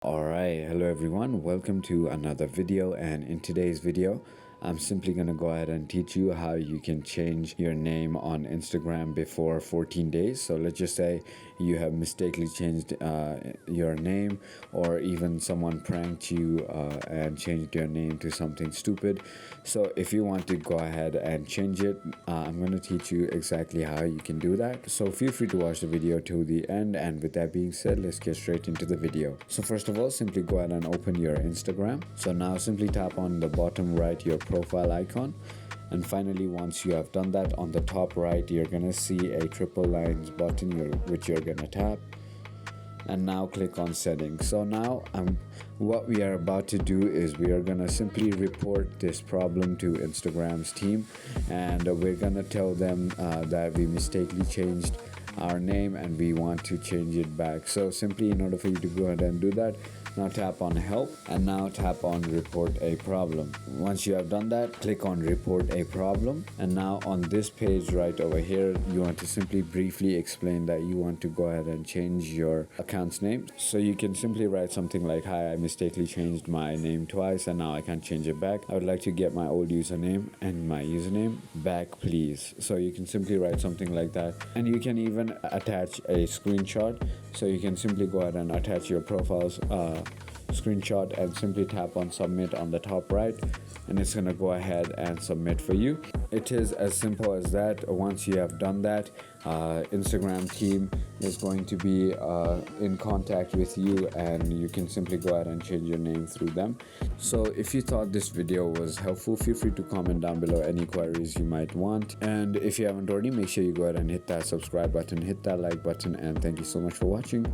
Alright, hello everyone, welcome to another video, and in today's video I'm simply going to go ahead and teach you how you can change your name on Instagram before 14 days. So let's just say you have mistakenly changed your name, or even someone pranked you and changed your name to something stupid. So if you want to go ahead and change it, I'm going to teach you exactly how you can do that. So feel free to watch the video to the end, and with that being said, let's get straight into the video. So first of all, simply go ahead and open your Instagram. So now simply tap on the bottom right your profile icon, and finally once you have done that, on the top right you're gonna see a triple lines button which you're gonna tap, and now click on settings. So now what we are about to do is we are gonna simply report this problem to Instagram's team, and we're gonna tell them that we mistakenly changed our name and we want to change it back. So simply, in order for you to go ahead and do that, now tap on help, and now tap on report a problem. Once you have done that, click on report a problem, and now on this page right over here you want to simply briefly explain that you want to go ahead and change your account's name. So you can simply write something like, hi, I mistakenly changed my name twice and now I can't change it back. I would like to get my old username and my username back, please. So you can simply write something like that, and you can even attach a screenshot. So you can simply go ahead and attach your profile's screenshot and simply tap on submit on the top right, and it's gonna go ahead and submit for you. It is as simple as that. Once you have done that, Instagram team is going to be in contact with you, and you can simply go ahead and change your name through them. So if you thought this video was helpful, feel free to comment down below any queries you might want, and if you haven't already, make sure you go ahead and hit that subscribe button, hit that like button, and thank you so much for watching.